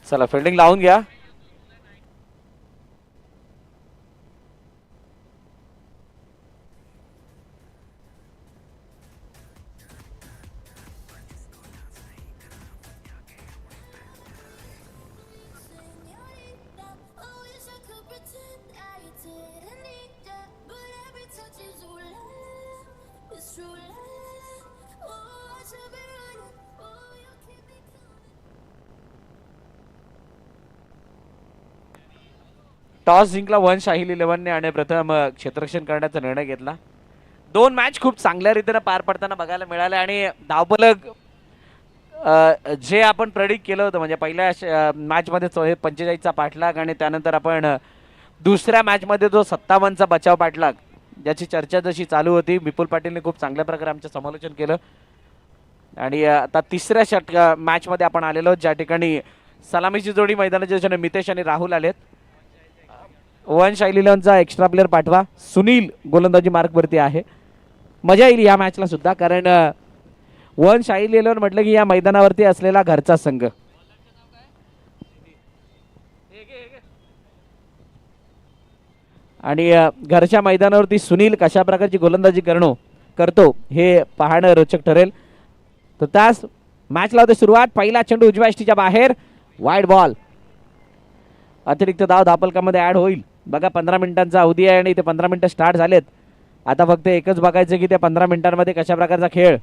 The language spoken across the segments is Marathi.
चला फिल्डिंग लावून घ्या. टॉस जिंकला वंश शाहील 11ने आणि प्रथम क्षेत्ररक्षण करण्याचा निर्णय घेतला. दोन मॅच खूप चांगल्या रीतीने पार पडताना बघायला मिळाले आणि धावफलक जे आपण प्रेडिक्ट केलं होतं म्हणजे पहिल्या मॅच मध्ये 45चा पाठलाग आणि त्यानंतर आपण दुसऱ्या मॅच मध्ये जो 57चा बचाव पाठलाग ज्याची चर्चा जशी चालू होती, विपुल पाटीलने खूप चांगल्या प्रकारे आमचं समालोचन केलं. आणि आता तिसऱ्या मॅच मध्ये आपण आलेलो ज्या ठिकाणी सलामीची जोडी मैदानाच्या दिशेने मितेश आणि राहुल आलेत. वंश शाहील 11चा एक्स्ट्रा प्लेअर पाठवा. सुनील गोलंदाजी मार्क वरती आहे. मजा येईल या मॅचला सुद्धा कारण वंश शाहील 11 म्हटलं की या मैदानावरती असलेला घरचा संघ. आणि घरच्या मैदानावरती सुनील कशा प्रकारची गोलंदाजी करतो हे पाहणं रोचक ठरेल. तर त्याच मॅचला होते सुरुवात. पहिला चेंडू उजव्या यष्टीच्या बाहेर, वाईड बॉल. अतिरिक्त धाव धापलकामध्ये ऍड होईल. बघा 15 मिनिटांचा अवधी आहे आणि ते 15 मिनिटं स्टार्ट झालेत. आता फक्त एकच बघायचं की त्या 15 मिनिटांमध्ये कशा प्रकारचा खेळ.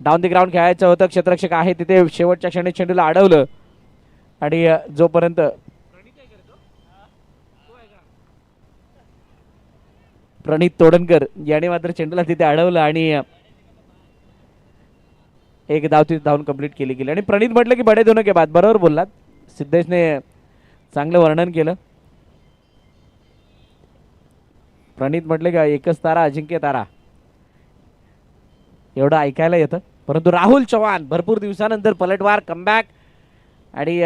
डाऊन द ग्राउंड खेळायचं होतं. क्षेत्ररक्षक आहे तिथे शेवटच्या क्षणी चेंडूला अडवलं आणि जोपर्यंत प्रणित तोडणकर याने मात्र चेंडूला तिथे अडवलं आणि एक धाव तिथे धावून कंप्लीट केली गेली. आणि प्रणित म्हटलं की बडे दोनों के बाद. बरोबर बोललात. सिद्धेशने चांगलं वर्णन केलं. प्रणित म्हटलं की एकच तारा अजिंक्य तारा एवढं ऐकायला येतं. परंतु राहुल चव्हाण भरपूर दिवसानंतर पलटवार कमबॅक आणि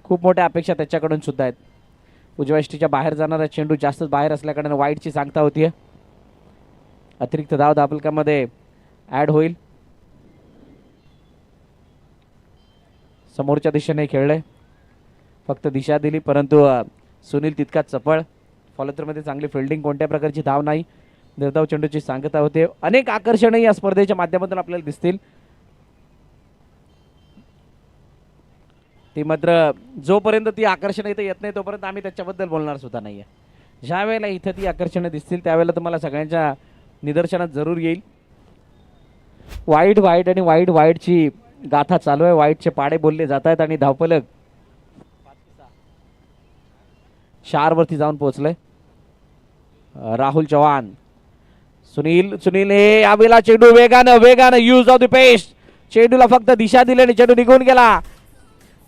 खूप मोठ्या अपेक्षा त्याच्याकडून सुद्धा आहेत. उजव्या यष्टीच्या बाहेर जाणारा चेंडू जास्तच बाहेर असल्याकडे वाईटची सांगता होतीये. अतिरिक्त धाव धापलकामध्ये ऍड होईल. समोरच्या दिशेने खेळले, फक्त दिशा दिली परंतु सुनील तितकाच चपळ. फॉलोथ्रूमध्ये चांगली फिल्डिंग, कोणत्या प्रकारची धाव नाही. निर्धाव चेंडूची सांगता होते. अनेक आकर्षण या स्पर्धेच्या माध्यमातून आपल्याला दिसतील. ती मात्र जोपर्यंत ती आकर्षण इथे येत नाही तोपर्यंत आम्ही त्याच्याबद्दल बोलणार सुद्धा नाहीये. ज्या वेळेला इथं ती आकर्षणं दिसतील त्यावेळेला तुम्हाला सगळ्यांच्या निदर्शनात जरूर येईल. वाईट आणि वाईटची गाथा चालू आहे. वाईटचे पाडे बोलले जात आहेत आणि धावफलक 4 वरती जाऊन पोहोचले. राहुल चव्हाण, सुनील हे यावेळेला चेंडू वेगानं यूज ऑफ द पेस्ट. चेंडूला फक्त दिशा दिल्याने चेंडू निघून गेला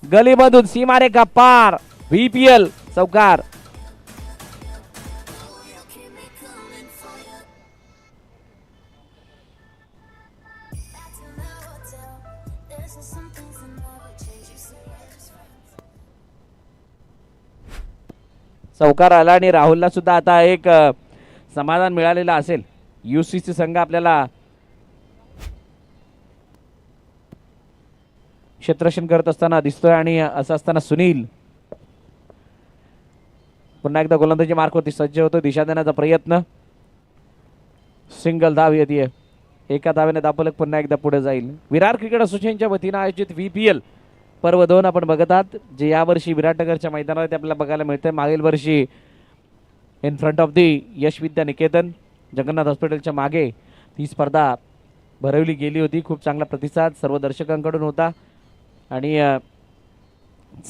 गलीमधून सीमारेखा पार. VPL चौकार. चौकार आला आणि राहुलला सुद्धा आता एक समाधान मिळालेलं असेल. UCC संघ आपल्याला क्षेत्ररक्षण करत असताना दिसतोय आणि असं असताना सुनील पुन्हा एकदा गोलंदाजी मार्कवरती सज्ज होतो. दिशा देण्याचा प्रयत्न. सिंगल धाव येते. एका धावेने धावफलक पुन्हा एकदा पुढे जाईल. विरार क्रिकेट असोसिएशनच्या वतीने आयोजित VPL पर्व 2 आपण बघत आहात, जे यावर्षी विराटनगरच्या मैदानावरती आपल्याला बघायला मिळतंय. मागील वर्षी इन फ्रंट ऑफ दी यश विद्या निकेतन जगन्नाथ हॉस्पिटलच्या मागे ती स्पर्धा भरवली गेली होती. खूप चांगला प्रतिसाद सर्व दर्शकांकडून होता आणि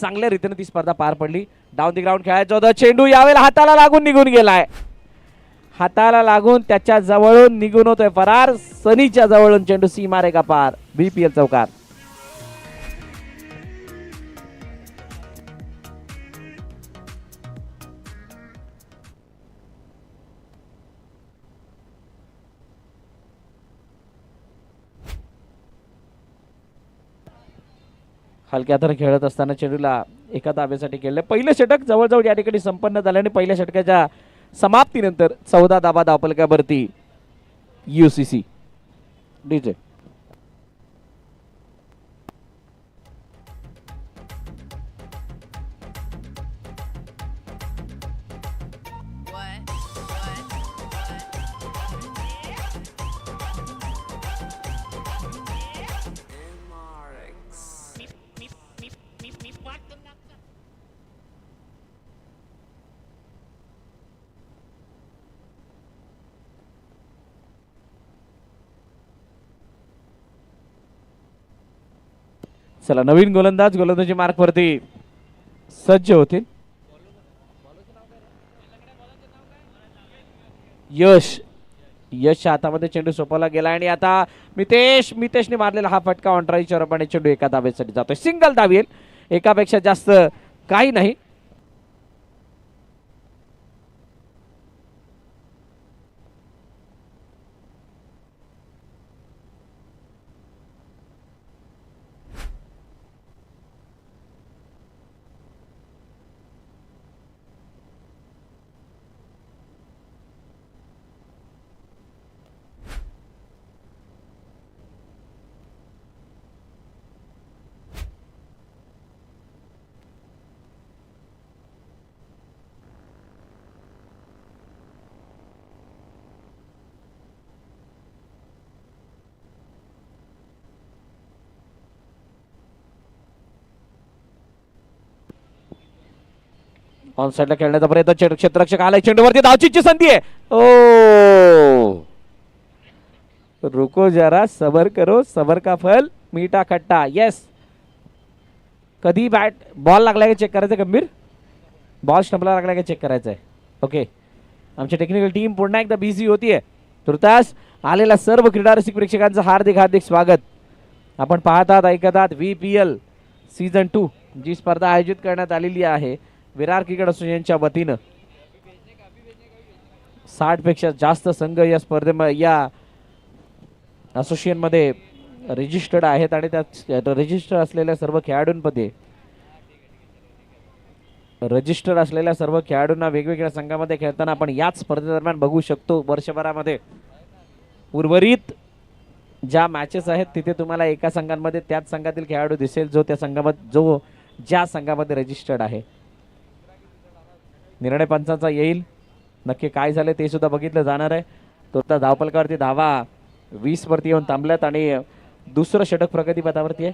चांगल्या रीतीने ती स्पर्धा पार पडली. डाऊन द ग्राउंड खेळायचं होतं. चेंडू यावेळेला हाताला लागून निघून गेलाय. हाताला लागून त्याच्या जवळून निघून होतोय फरार. सनीच्या जवळून चेंडू सीमारेखा पार. VPL चौकार. हलक्या हाताने खेळत असताना चेंडूला एका धावेसाठी खेळले. पहिलं षटक जवळजवळ या ठिकाणी संपन्न झाल्याने पहिल्या षटकाच्या समाप्तीनंतर 14 धावा धावफलकावरती UCC. DJ चला नवीन गोलंदाज गोलंदाजी मार्क वरती सज्ज होतील. यश यश हातामध्ये चेंडू सोपवला गेला आणि आता मितेशने मारलेला हा फटका ऑनट्राईच्या रूपाने चेंडू एका धावेसाठी जातोय. सिंगल धाव येईल, एकापेक्षा जास्त काही नाही. ऑन साइडला खेळण्याचा प्रयत्न, क्षेत्ररक्षक आलाय चेंडूवरती, धावचीची संधी आहे. ओ रुको जरा सबर करो, सबर का फल मीठा खट्टा. येस, कधी बॅट बॉल लागलाय का चेक करायचं, गंभीर बॉल स्टंपला लागलाय का चेक करायचं आहे. ओके, आमची टेक्निकल टीम पुन्हा एकदा बिझी होतीये. तुर्तास आलेल्या सर्व क्रीडा रसिक प्रेक्षकांचं हार्दिक हार्दिक स्वागत. आपण पाहतात ऐकतात VPL सीझन 2 जी स्पर्धा आयोजित करण्यात आलेली आहे विरार क्रिकेट असोसिएशनच्या वतीनं. 60 पेक्षा जास्त संघ या स्पर्धेमध्ये या असोसिएशन मध्ये रजिस्टर्ड आहेत आणि त्यात रजिस्टर असलेल्या सर्व खेळाडूंना वेगवेगळ्या संघामध्ये खेळताना आपण याच स्पर्धेदरम्यान बघू शकतो. वर्षभरामध्ये उर्वरित ज्या मॅचेस आहेत तिथे तुम्हाला एका संघांमध्ये त्याच संघातील खेळाडू दिसेल ज्या संघामध्ये रजिस्टर्ड आहे. निर्णय पंचांचा येईल, नक्की काय झाले ते सुद्धा बघितलं जाणार आहे. तो आता धावपलकावरती धावा 20 वरती येऊन थांबल्यात आणि दुसरं षटक प्रगतीपथावरती आहे.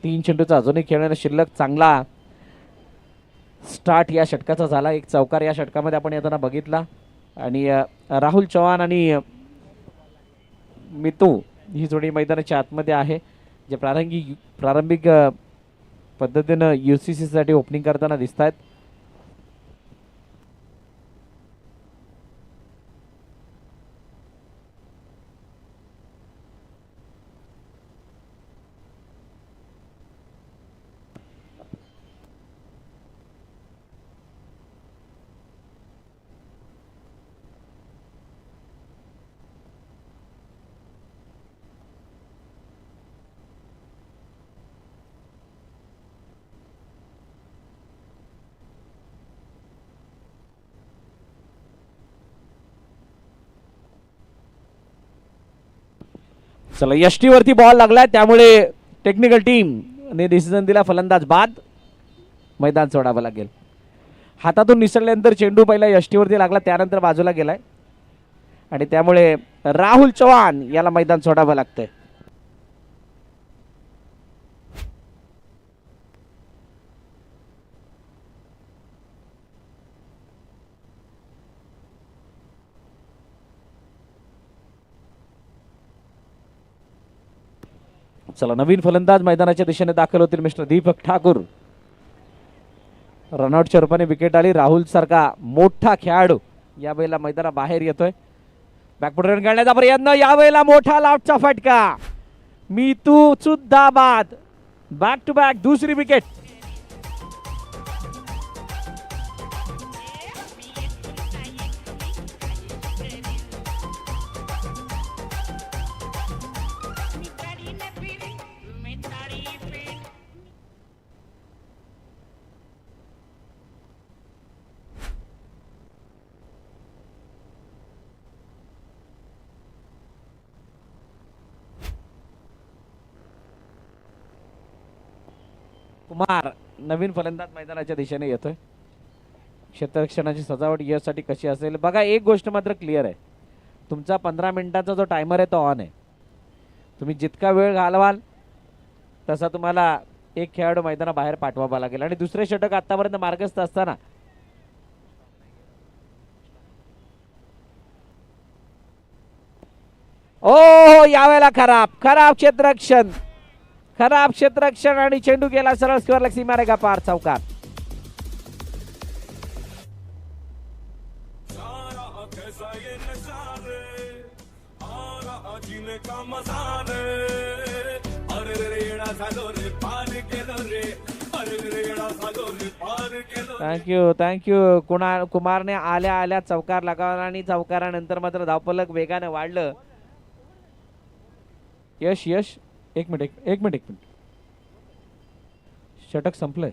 3 चेंडूचा अजूनही खेळण्याने शिल्लक. चांगला स्टार्ट या षटकाचा झाला, एक चौकार या षटकामध्ये आपण येताना बघितला. आणि राहुल चव्हाण आणि मितू ही जोडी मैदानाच्या आतमध्ये आहे, जे प्रारंभिक पद्धतीनं UCC साठी ओपनिंग करताना दिसत आहेत. चला यष्टी वरती बॉल लागलाय, त्यामुळे टेक्निकल टीम ने डिसिजन दिला फलंदाज बाद, मैदान सोडावं लागेल. हातातून निसरल्यानंतर चेंडू पहिला यष्टीवरती लागला, त्यानंतर बाजूला गेलाय आणि त्यामुळे राहुल चव्हाण याला मैदान सोडावं लागतंय. चला नवीन फलंदाज मैदानाच्या दिशेने दाखल होतील मिस्टर दीपक ठाकूर. रनआउटच्या रूपाने विकेट आली. राहुल सारखा मोठा खेळाडू यावेळेला मैदाना बाहेर येतोय. बॅकफुट रन काढण्याचा प्रयत्न, यावेळेला मोठा लाफचा फटका. मितू सुद्धा बाद. बॅक टू बॅक दुसरी विकेट. कुमार नवीन फलंदाज मैदानाच्या दिशेने येतोय. क्षेत्ररक्षणाची सजावट यासाठी कशी असेल बघा. एक गोष्ट मात्र क्लिअर आहे, तुमचा 15 मिनिटांचा जो टायमर आहे तो ऑन आहे. तुम्ही जितका वेळ घालवाल तसा तुम्हाला एक खेळाडू मैदानाबाहेर पाठवावा लागेल. आणि दुसरे षटक आतापर्यंत मार्गस्थ असताना ओ यावेळेला खराब क्षेत्ररक्षण, खराब क्षेत्ररक्षण आणि चेंडू गेला सरळ स्क्वेअर सीमारेखा पार. चौकार. थँक्यू कुमारने आल्या आल्या चौकार लगावला आणि चौकारानंतर मात्र धावफलक वेगाने वाढलं. यश एक मिनिट षटक संपलंय.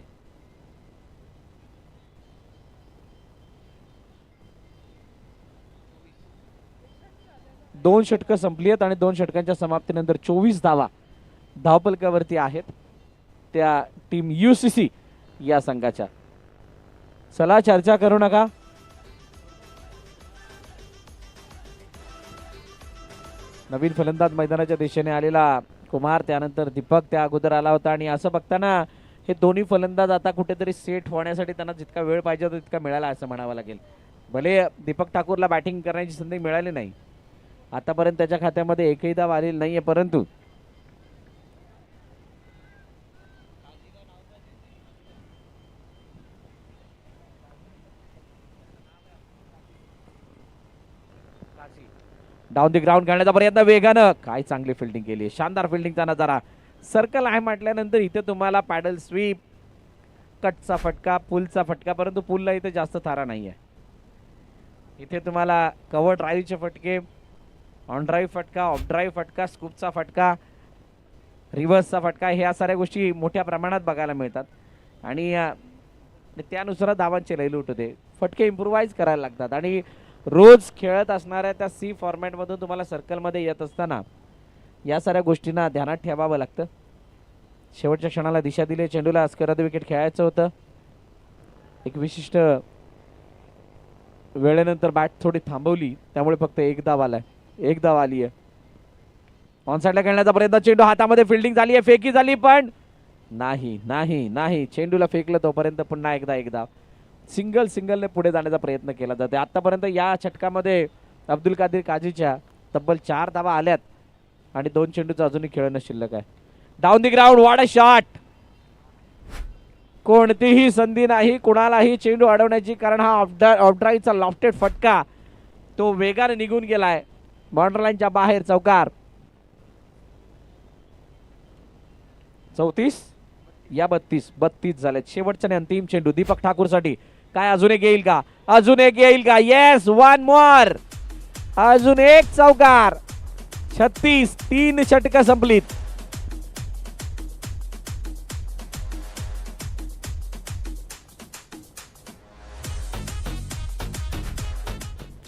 दोन षटकं संपली आहेत आणि 2 षटकांच्या समाप्तीनंतर 24 धावा धावफलकावरती आहेत त्या टीम UCC या संघाच्या. चला चर्चा करू नका. नवीन फलंदाज मैदानाच्या दिशेने आलेला कुमार, त्यानंतर दीपक त्या अगोदर आला होता आणि असं बघताना हे दोन्ही फलंदाज आता कुठेतरी सेट होण्यासाठी त्यांना जितका वेळ पाहिजे होता तितका मिळाला असं म्हणावं लागेल. भले दीपक ठाकूरला बॅटिंग करण्याची संधी मिळाली नाही, आतापर्यंत त्याच्या खात्यामध्ये एकही धाव आलेली नाहीये, परंतु डाऊन द ग्राउंड खेळण्याचा प्रयत्न वेगानं. काय चांगली फिल्डिंग केली, शानदार फिल्डिंगचा नजारा. सर्कल आहे म्हटल्यानंतर इथे तुम्हाला पॅडल स्वीप, कटचा फटका, पुलचा फटका, परंतु पुलला इथे जास्त थारा नाहीये. इथे तुम्हाला कव्हर ड्राईव्हचे फटके, ऑन ड्राईव्ह फटका, ऑफ ड्राईव्ह फटका, स्कूपचा फटका, रिव्हर्सचा फटका, ह्या साऱ्या गोष्टी मोठ्या प्रमाणात बघायला मिळतात आणि त्यानुसार धावांचे लयलूट होते. फटके इम्प्रूव्हाइज करायला लागतात आणि रोज खेळत असणाऱ्या त्या C फॉर्मॅटमधून तुम्हाला सर्कलमध्ये येत असताना या साऱ्या गोष्टींना ध्यानात ठेवावं लागतं. शेवटच्या क्षणाला दिशा दिली, चेंडूला स्क्वेअर विकेट खेळायचं होतं. एक विशिष्ट वेळेनंतर बॅट थोडी थांबवली, त्यामुळे फक्त एक धाव आली आहे. ऑन साईडला खेळण्याचा प्रयत्न, चेंडू हातामध्ये, फिल्डिंग झाली आहे, फेकी झाली, पण नाही चेंडूला फेकलं तोपर्यंत पुन्हा एक धाव. सिंगलने पुढे जाण्याचा प्रयत्न केला जातो. आतापर्यंत या षटकामध्ये अब्दुल कादीर काजीच्या तब्बल 4 धावा आल्यात आणि 2 चेंडूचं अजूनही खेळणं शिल्लक आहे. Down the ground, what a shot. कोणतीही संधी नाही कुणालाही चेंडू अडवण्याची, कारण हा ऑफ ड्राईव्हचा लॉफ्टेड फटका तो वेगाने निघून गेलाय बाउंड्री लाईनच्या बाहेर. चौकार. 34 या 32 झाले. शेवटचा आणि अंतिम चेंडू दीपक ठाकूर साठी. काय अजून एक येईल का? येस, 1 मोर. अजून एक चौकार. 36. 3 षटकं संपलीत.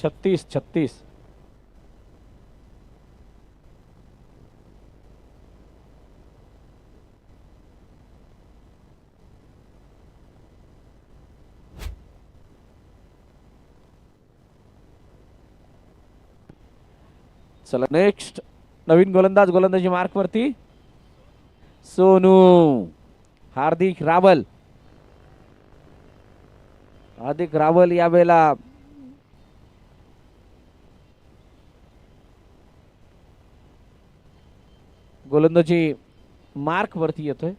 छत्तीस. चला नेक्स्ट नवीन गोलंदाजी मार्क वरती सोनू. हार्दिक रावल यावेळेला गोलंदाजी मार्क वरती येतोय.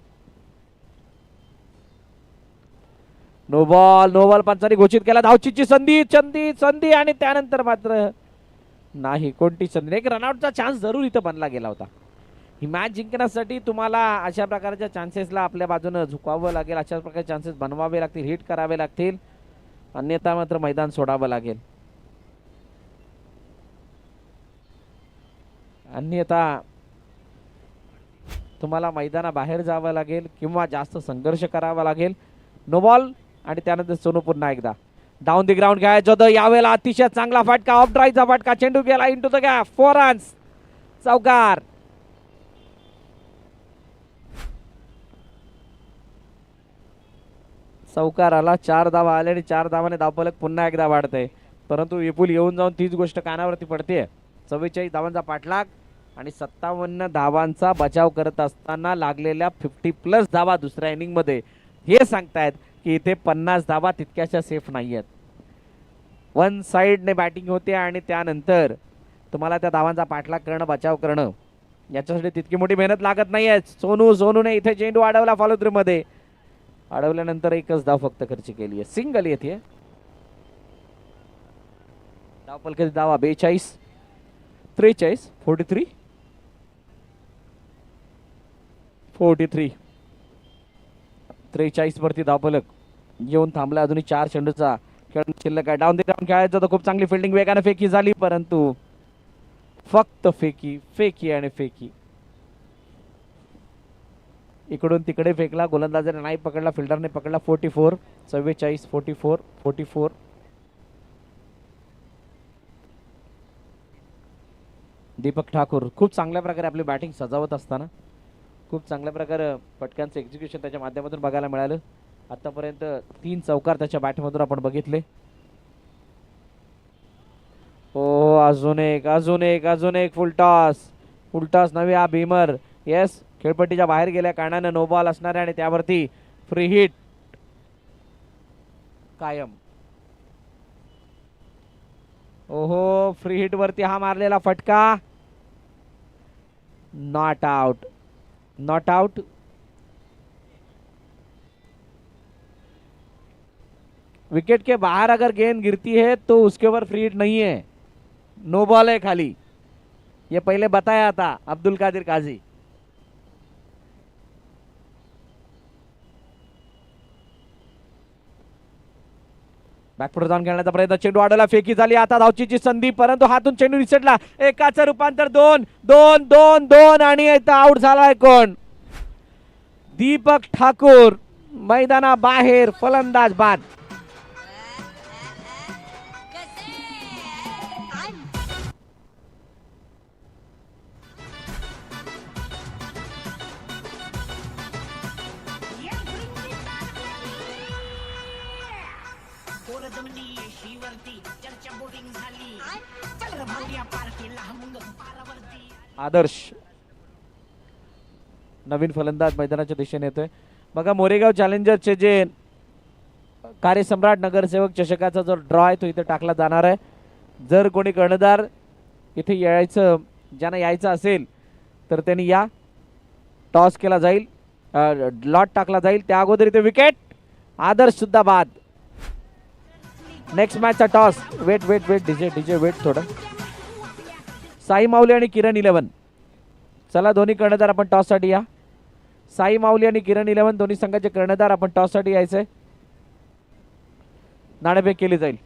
नो बॉल पंचांनी घोषित केला. धावचीची संधी आणि त्यानंतर मात्र नाही कोणती संधी. एक रनआउटचा चान्स जरूर इथं बनला गेला होता. ही मॅच जिंकण्यासाठी तुम्हाला अशा प्रकारच्या चान्सेसला आपल्या बाजूने झुकवावं लागेल, अशा प्रकारचे चान्सेस बनवावे लागतील, हिट करावे लागतील, अन्यथा मात्र मैदान सोडावं लागेल. अन्यथा तुम्हाला मैदानाबाहेर जावं लागेल किंवा जास्त संघर्ष करावा लागेल. नो बॉल आणि त्यानंतर सोनू पुन्हा एकदा डाऊन द ग्राउंड घ्यायचं होतं. यावेळेला अतिशय चांगला फटका, ऑफ ड्राईव्हचा फटका, चेंडू गेला इंटू द गॅप. 4 रन्स. चौकार. आला. 4 धावा आले आणि 4 धावाने धावफलक पुन्हा एकदा वाढतंय, परंतु विपुल येऊन जाऊन तीच गोष्ट कानावरती पडते. 44 धावांचा पाठलाग आणि 57 धावांचा बचाव करत असताना लागलेल्या 50+ धावा दुसऱ्या इनिंग मध्ये हे सांगतायत की इथे 50 धावा तितक्याशा सेफ नाहीयेत. 1 साइडने बॅटिंग होते आणि त्यानंतर तुम्हाला त्या धावांचा पाठलाग करणं, बचाव करणं याच्यासाठी तितकी मोठी मेहनत लागत नाहीये. सोनूने इथे चेंडू अडवला फॉलो थ्रू मध्ये. अडवल्यानंतर एकच धाव फक्त खर्च केली आहे. सिंगल येते. धावपल कधी धावा 42 43 43 43 43 वरती धावफलक येऊन थांबला. अजूनही 4 चेंडूचा खेळ शिल्लक आहे. डाऊन द ग्राउंड खेळायचं तर खूप चांगली फिल्डिंग वेगाने फेकी झाली, परंतु फक्त फेकी आणि फेकी. इकडून तिकडे फेकला. गोलंदाजाने नाही पकडला, फिल्डरने पकडला. 44 44 44 44. दीपक ठाकूर खूप चांगल्या प्रकारे आपली बॅटिंग सजावत असताना खूप चांगल्या प्रकारे फटक्यांचं एक्झिक्युशन त्याच्या माध्यमातून बघायला मिळालं. आतापर्यंत 3 चौकार त्याच्या बॅटमधून आपण बघितले. हो, अजून एक फुल टॉस नवी हा भीमर. येस, खेळपट्टीच्या बाहेर गेल्या कारणाने नो बॉल असणार आहे आणि त्यावरती फ्री हिट कायम. ओहो, फ्री हिट वरती हा मारलेला फटका नॉट आउट. विकेट के बाहर अगर गेंद गिरती है तो उसके ऊपर फ्री हिट नहीं है, नो बॉल है खाली. ये पहले बताया था अब्दुल कादिर काजी. बॅकफुट जाऊन खेळण्याचा प्रयत्न. चेंडू अडवला, फेकी झाली. आता धावचीची संधी, परंतु हातून चेंडू निसटला. एकाचं रूपांतर 2 आणि इथं आउट झालाय कोण? दीपक ठाकूर. मैदानाबाहेर फलंदाज बाद. आदर्श नवीन फलंदाज मैदानाच्या दिशेने येतोय. बघा, मोरेगाव चॅलेंजर्सचे जे कार्यसम्राट नगरसेवक चषकाचा जो ड्रॉ आहे तो इथे टाकला जाणार आहे. जर कोणी कर्णधार इथे ज्यांना यायचं असेल तर त्यांनी या. टॉस केला जाईल, लॉट टाकला जाईल. त्या अगोदर इथे विकेट. आदर्श सुद्धा बाद. नेक्स्ट मॅचचा टॉस. वेट डीजे वेट थोडं. साई माऊली आणि किरण 11. चला, दोन्ही कर्णधार आपण टॉस साठी या. साई माऊली आणि किरण 11 दोन्ही संघाचे कर्णधार आपण टॉस साठी यायचंय. नाणेफेक केली जाईल.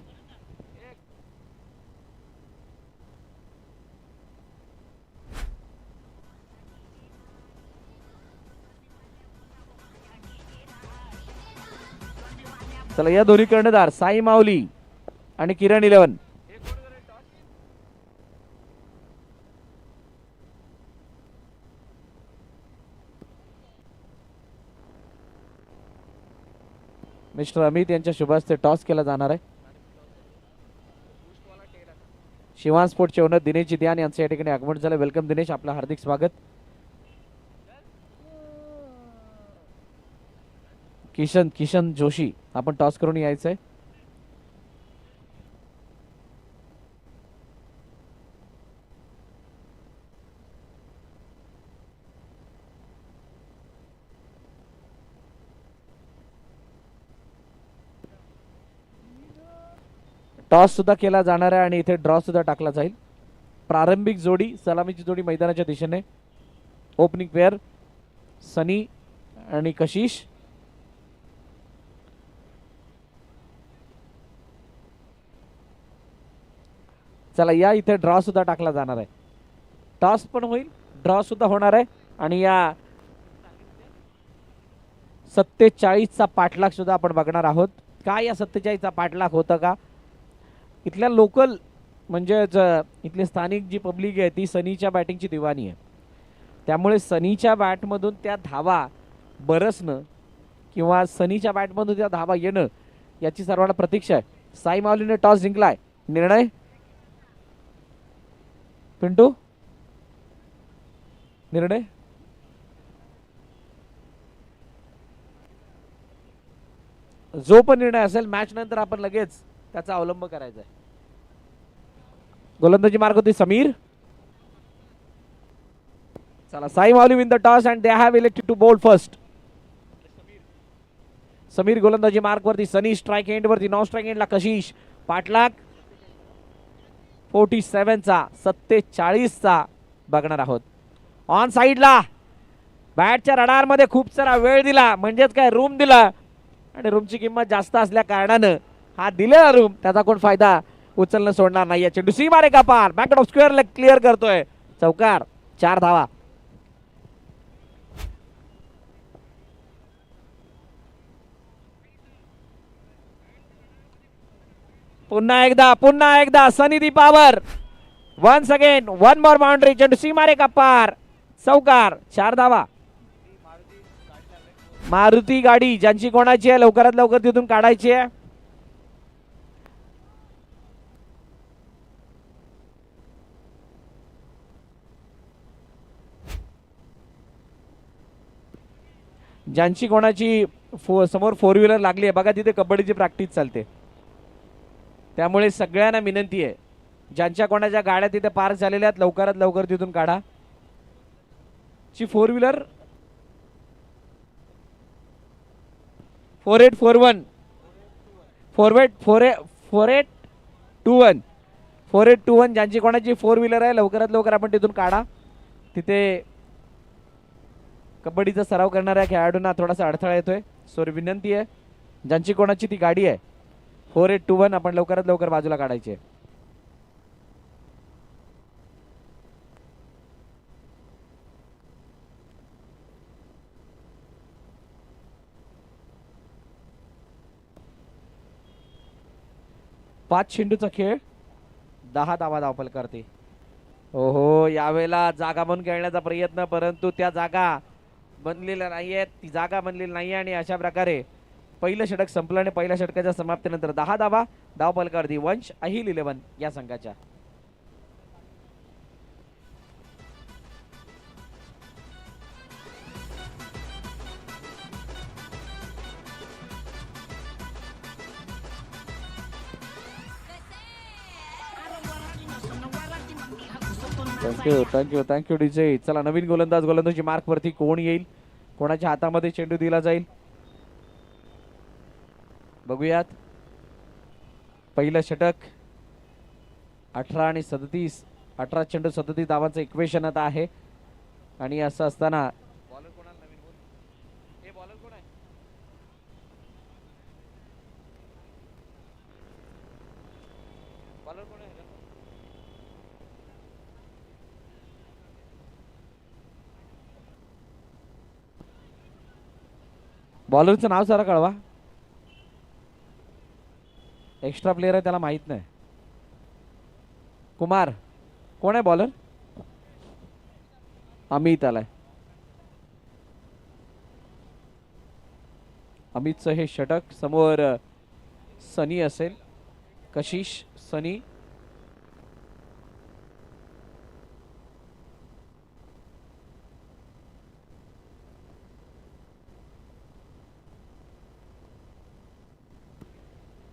चला, या दोन्ही कर्णधार साई माऊली आणि किरण 11. मिस्टर अमित यांच्या शुभ हस्ते टॉस केला जाणार आहे. शिवान स्पोर्टचे ओनर दिनेश जिद्यान यांचं या ठिकाणी आगमन झालं. वेलकम दिनेश, आपलं हार्दिक स्वागत. किशन जोशी आपण टॉस करून यायचंय. टॉस सुद्धा केला जाणार आहे आणि इथे ड्रॉ सुद्धा टाकला जाईल. प्रारंभिक जोडी, सलामीची जोडी मैदानाच्या दिशेने. ओपनिंग पेअर सनी आणि कशिश. चला, या इथे ड्रॉ सुद्धा टाकला जाणार आहे. टॉस पण होईल, ड्रॉ सुद्धा होणार आहे आणि या 47चा पाठलाग सुद्धा आपण बघणार आहोत. काय या 47चा पाठलाग होतं का? इथल्या लोकल म्हणजे इथली स्थानिक जी पब्लिक आहे ती सनीच्या बॅटिंगची दिवाणी आहे. त्यामुळे सनीच्या बॅटमधून त्या धावा बरसणं किंवा सनीच्या बॅटमधून त्या धावा येणं याची सर्वांना प्रतीक्षा आहे. साई माऊलीने टॉस जिंकलाय. निर्णय पिंटू, निर्णय जो पण निर्णय असेल मॅच नंतर आपण लगेच त्याचा अवलंब करायचा आहे. गोलंदाजी मार्ग होती समीर. चला, Sai Mauli win the toss and they have elected to bowl first. Samir गोलंदाजी मार्क वरती, सनी स्ट्राईक एंड वरती, नॉन स्ट्राईक एंडला कशिश. पाठलाग 47चा 47चा बघणार आहोत. ऑन साईडला बॅटच्या रडार मध्ये खूप सारा वेळ दिला, म्हणजेच काय रूम दिला, आणि रूमची किंमत जास्त असल्या कारणानं हा दिलेला रूम त्याचा कोण फायदा उचलणं सोडणार नाही. चेंडू सी मारे का पार, back of square leg clear करतोय, चौकार, 4 धावा. पुन्हा एकदा Sunny the power, once again one more boundary. चेंडू सी मारे का पार, चौकार, 4 धावा. मारुती गाडी ज्यांची कोणाची आहे लवकरात लवकर तिथून काढायची आहे. ज्यांची कोणाची समोर 4 व्हीलर लागली आहे बघा, तिथे कबड्डीची प्रॅक्टिस चालते, त्यामुळे सगळ्यांना विनंती आहे ज्यांच्या कोणाच्या गाड्या तिथे पार्क झालेल्या आहेत लवकरात लवकर तिथून काढा. ची 4 व्हीलर 4841 4821 ज्यांची कोणाची 4 व्हीलर आहे लवकरात लवकर आपण तिथून काढा. तिथे कबड्डीचा सराव करणाऱ्या खेळाडूंना थोडासा अडथळा येतोय, सो विनंती आहे ज्यांची कोणाची ती गाडी आहे 4821 आपण लवकरात लवकर बाजूला काढायची आहे. पाच चेंडूचा खेळ, 10 धावा धावफल करते. ओहो, यावेळेला जागा बनून खेळण्याचा प्रयत्न, परंतु त्या जागा बनलेल्या नाहीयेत, ती जागा बनलेली नाही, आणि अशा प्रकारे पहिलं षटक संपलं आणि पहिल्या षटकाच्या समाप्तीनंतर 10 धावा धावफल करते वंश अहिल 11 या संघाच्या. Thank you DJ. चला, नवीन गोलंदाजी मार्क वरती कोण येईल, कोणाच्या हातामध्ये चेंडू दिला जाईल बघूयात. पहिलं षटक 18 आणि 37, 18 चेंडू 37 धावांचं इक्वेशन आता आहे, आणि असं असताना बॉलर कोणाला नवीन बोल, हे बॉलर कोण आहे, बॉलर कोण आहे, बॉलरचं नाव सारा कळवा. एक्स्ट्रा प्लेयर आहे त्याला माहित नाही. कुमार कोण आहे बॉलर, अमित आलाय. अमितचं हे षटक, समोर सनी असेल, कशिश, सनी,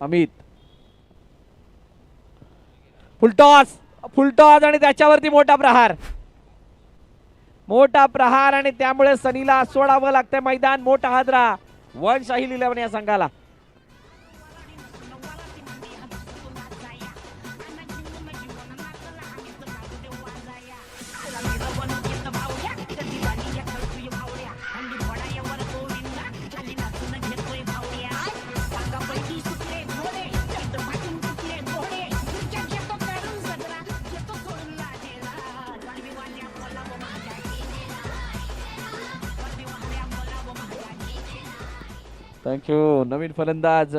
अमित. फुलटॉस आणि त्याच्यावरती मोठा प्रहार आणि त्यामुळे सनीला सोडावं लागतंय मैदान. मोठा हादरा वंश अहिल 11 या संघाला. थँक्यू. नवीन फलंदाज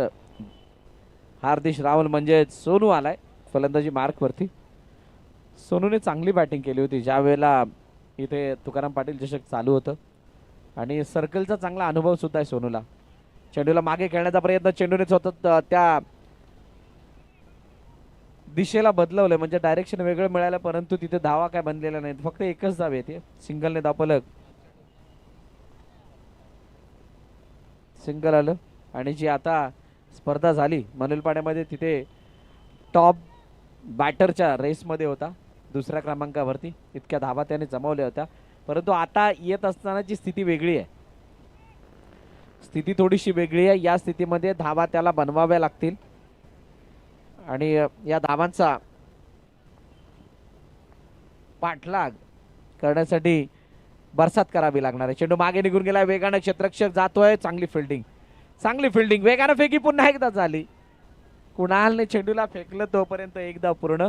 हार्दिश रावल म्हणजे सोनू आलाय फलंदाजी मार्क वरती. सोनूने चांगली बॅटिंग केली होती ज्या वेळेला इथे तुकाराम पाटील चषक चालू होतं, आणि सर्कलचा चांगला अनुभव सुद्धा आहे सोनूला. चेंडूला मागे खेळण्याचा प्रयत्न, चेंडूने सतत त्या दिशेला बदलवलंय, म्हणजे डायरेक्शन वेगळं मिळालं, परंतु तिथे धावा काय बनलेला नाही, फक्त एकच धाव येते, सिंगलने धावफलक, सिंगल आलं. आणि जी आता स्पर्धा झाली मनोलपाड्यामध्ये तिथे टॉप बॅटरच्या रेसमध्ये होता, दुसऱ्या क्रमांकावरती, इतक्या धावा त्याने जमवल्या होत्या. परंतु आता येत असतानाची स्थिती वेगळी आहे. स्थिती थोडीशी वेगळी आहे. या स्थितीमध्ये धावा त्याला बनवाव्या लागतील आणि या धावांचा पाठलाग करण्यासाठी बरसात करावी लागणार आहे. चेंडू मागे निघून गेला, वेगानं क्षेत्ररक्षक जातोय, चांगली फिल्डिंग वेगानं फेकी पुन्हा एकदा झाली. कुणालने चेंडूला फेकलं तोपर्यंत एक धाव पूर्ण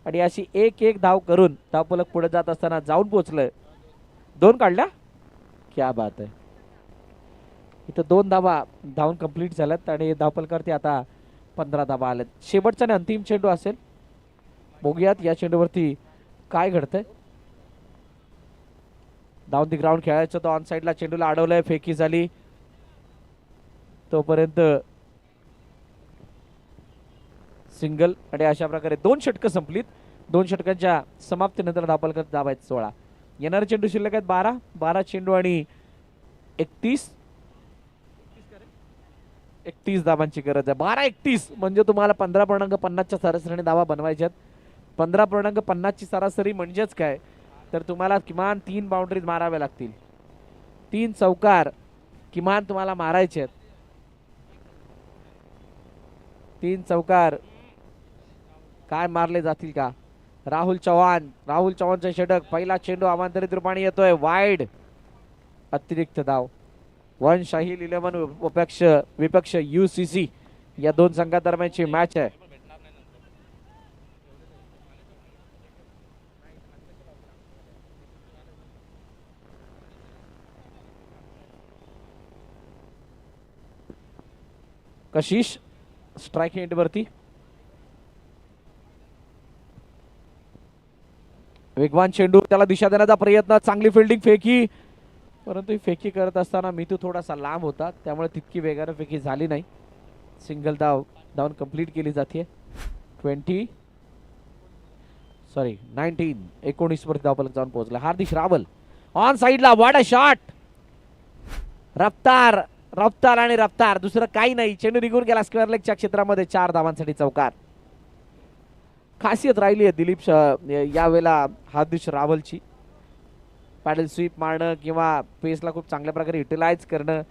आणि अशी एक धाव करून धावफलक पुढे जात असताना जाऊन पोहोचलंय. 2 काढल्या, क्या बात आहे. इथं 2 धावा धावून कंप्लीट झाल्यात आणि धावफलकावरती आता 15 धावा आल्यात. शेवटचा आणि अंतिम चेंडू असेल. बघूयात या चेंडूवरती काय घडतंय. डाऊन दी ग्राउंड खेळायचं तो ऑन साईडला, चेंडूला अडवलंय, फेकी झाली तोपर्यंत सिंगल आणि अशा प्रकारे 2 षटकं संपलीत. 2 षटकांच्या समाप्तीनंतर धावफलकात धावा आहेत 16. येणारे चेंडू शिल्लक आहेत 12 चेंडू आणि 31 धावांची गरज आहे. 12-31 म्हणजे तुम्हाला 15.50च्या सरासरीने धावा बनवायच्यात. 15.50 ची सरासरी म्हणजेच काय, तर तुम्हाला किमान 3 बाउंड्रीज माराव्या लागतील. 3 चौकार किमान तुम्हाला मारायचे आहेत. 3 चौकार काय मारले जातील का. राहुल चव्हाणचा षटक, पहिला चेंडू अवांतरित रूपाने येतोय, वाईड, अतिरिक्त धाव. वन शाहील 11 विपक्ष UCC या 2 संघादरम्यानची मॅच आहे. कशिश स्ट्राइक एंड वरती, वेगवान चेंडू, त्याला दिशा देण्याचा प्रयत्न, चांगली फिल्डिंग, फेकी, परंतु ही फेकी करत असताना मितू थोडासा लांब होता त्यामुळे तितकी वेगाने फेकी झाली नाही. सिंगल धावून कंप्लीट केली जाते. 19 वरती धावफलक जाऊन पोहोचला. हार्दिक रावल ऑन साइडला, व्हाट अ शॉट. रफ्तार आणि रफ्तार, दुसरं काही नाही. चेंडू निघून गेला स्क्वेअर लेगच्या क्षेत्रामध्ये. 4 धावांसाठी चौकार. खासियत राहिली आहे दिलीप यावेळेला हार्दिक रावलची, पॅडल स्वीप मारणं किंवा पेसला खूप चांगल्या प्रकारे युटिलाइज करणं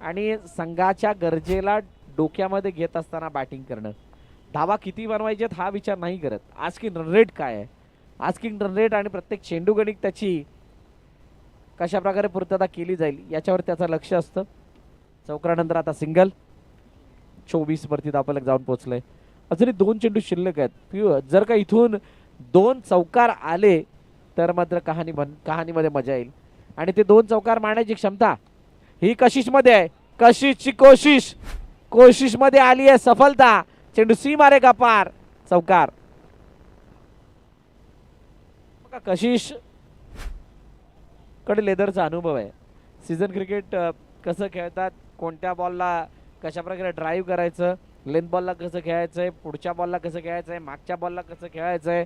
आणि संघाच्या गरजेला डोक्यामध्ये घेत असताना बॅटिंग करणं. धावा किती बनवायचे हा विचार नाही करत. आस्किंग रन रेट काय आहे, आस्किंग रन रेट आणि प्रत्येक चेंडू गणिक त्याची कशा प्रकारे पूर्तता केली जाईल याच्यावर त्याचं लक्ष असतं. चौकारानंतर आता सिंगल. 24 वरती धावफलक जाऊन पोहोचलंय. अजूनही 2 चेंडू शिल्लक आहेत. जर का इथून 2 चौकार आले तर मात्र कहाणीमध्ये मजा येईल. आणि ते 2 चौकार मारण्याची क्षमता ही कशिशमध्ये आहे. कशिशची कोशिश मध्ये आली आहे सफलता. चेंडू सी मारेगा पार, चौकार. कशिश कडे लेदरचा अनुभव आहे. सीझन क्रिकेट कसं खेळतात, कोणत्या बॉलला कशा प्रकारे ड्राईव्ह करायचं, लेंथ बॉलला कसं खेळायचंय, पुढच्या बॉलला कसं खेळायचंय, मागच्या बॉलला कसं खेळायचंय,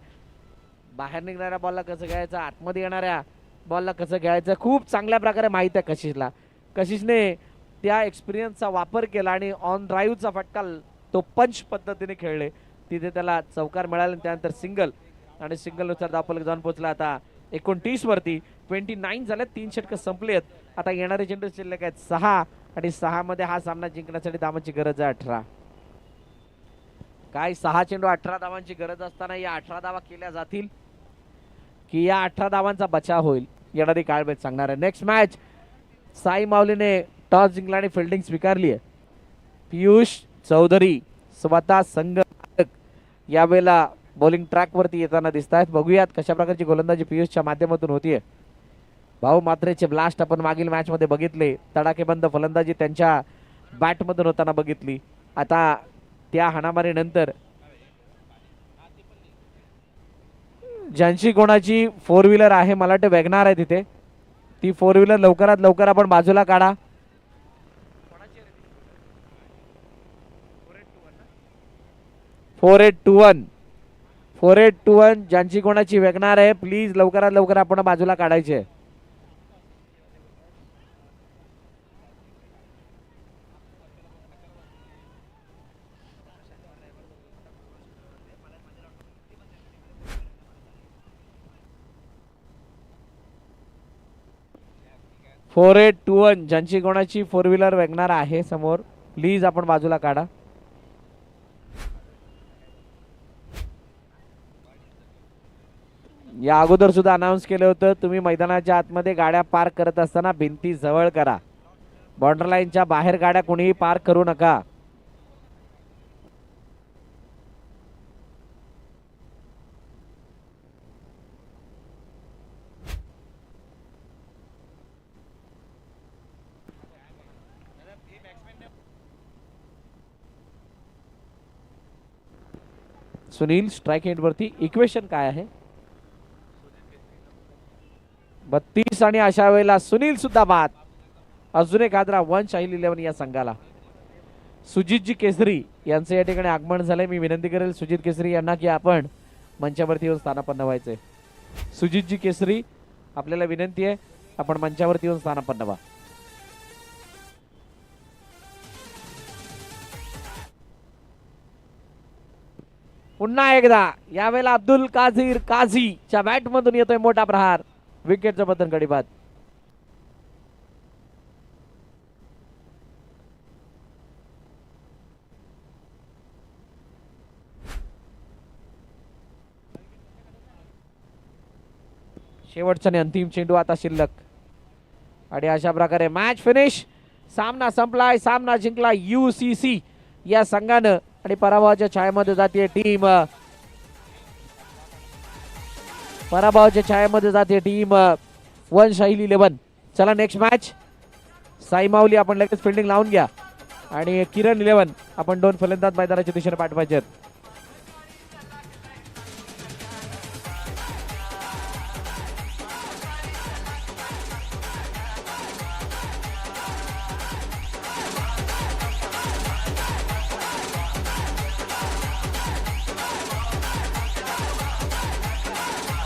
बाहेर निघणाऱ्या बॉलला कसं खेळायचं, आतमध्ये येणाऱ्या बॉलला कसं खेळायचं, खूप चांगल्या प्रकारे माहित आहे कशिशला. कशिशने त्या एक्सपिरियन्सचा वापर केला आणि ऑन ड्राईव्हचा फटका तो पंच पद्धतीने खेळले. तिथे त्याला चौकार मिळाले. त्यानंतर सिंगल आणि सिंगलनुसार धावफलक जाऊन पोहोचला आता 29 वरती. 29 झाल्यात. 3 षटकं संपलेत. आता येणारे चेंडू शिल्लक आहेत 6 आणि 6 मध्ये हा सामना जिंकण्यासाठी धावांची गरज आहे 18. काय 6 चेंडू 18 धावांची गरज असताना या 18 धावा केल्या जातील की या 18 धावांचा बचाव होईल, येणारी काळ बेत सांगणार आहे. नेक्स्ट मॅच, साई माऊलीने टॉस जिंकला आणि फिल्डिंग स्वीकारली आहे. पियुष चौधरी स्वतः संघ यावेळेला बॉलिंग ट्रॅक वरती येताना दिसत आहेत. बघूयात कशा प्रकारची गोलंदाजी पियुषच्या माध्यमातून होतीये. भाऊ मात्रेचे ब्लास्ट आपण मागील मॅच मध्ये बघितले, तडाखेबंद फलंदाजी त्यांच्या बॅट मधून होताना बघितली. आता त्या हाणामारीनंतर ज्यांची कोणाची 4 व्हीलर आहे, मला वाटतं वॅगनार आहे तिथे, ती 4 व्हीलर लवकरात लवकर आपण बाजूला काढा. 4821 ज्यांची कोणाची वॅगनार आहे प्लीज लवकरात लवकर आपण बाजूला काढायचे. 4821 ज्यांची कोणाची 4 व्हीलर वॅगनार आहे समोर, प्लीज आपण बाजूला काढा. या अगोदर सुद्धा अनाऊन्स केलं होतं, तुम्ही मैदानाच्या आतमध्ये गाड्या पार्क करत असताना भिंती जवळ करा. बॉर्डर लाईनच्या बाहेर गाड्या कोणीही पार्क करू नका. सुनील स्ट्राइक एंड वरती. इक्वेशन काय आहे? 32 आणि अशा वेळेला सुनील सुद्धा बाद. अजून एक आदरा वन शाहील 11 या संघाला. सुजितजी केसरी यांचं या ठिकाणी आगमन झालंय. मी विनंती करेल सुजित केसरी यांना की आपण मंचावरती येऊन स्थानापन्न व्हायचंय. सुजितजी केसरी आपल्याला विनंती आहे, आपण मंचावरती येऊन स्थानापन्न व्हा. पुन्हा एकदा यावेळेला अब्दुल काझीर काझीच्या बॅट मधून येतोय मोठा प्रहार. विकेटचं पतन गडी बाद. शेवटचा आणि अंतिम चेंडू आता शिल्लक आणि अशा प्रकारे मॅच फिनिश. सामना संपलाय. सामना जिंकला UCC या संघानं आणि पराभवाच्या छायेमध्ये जाते टीम. पराभवाच्या छायेमध्ये जाते टीम वन शाहील 11. चला नेक्स्ट मॅच. साई माऊली आपण लगेच फिल्डिंग लावून घ्या आणि किरण 11 आपण 2 फलंदाज मैदानाच्या दिशेने पाठवायचे आहेत.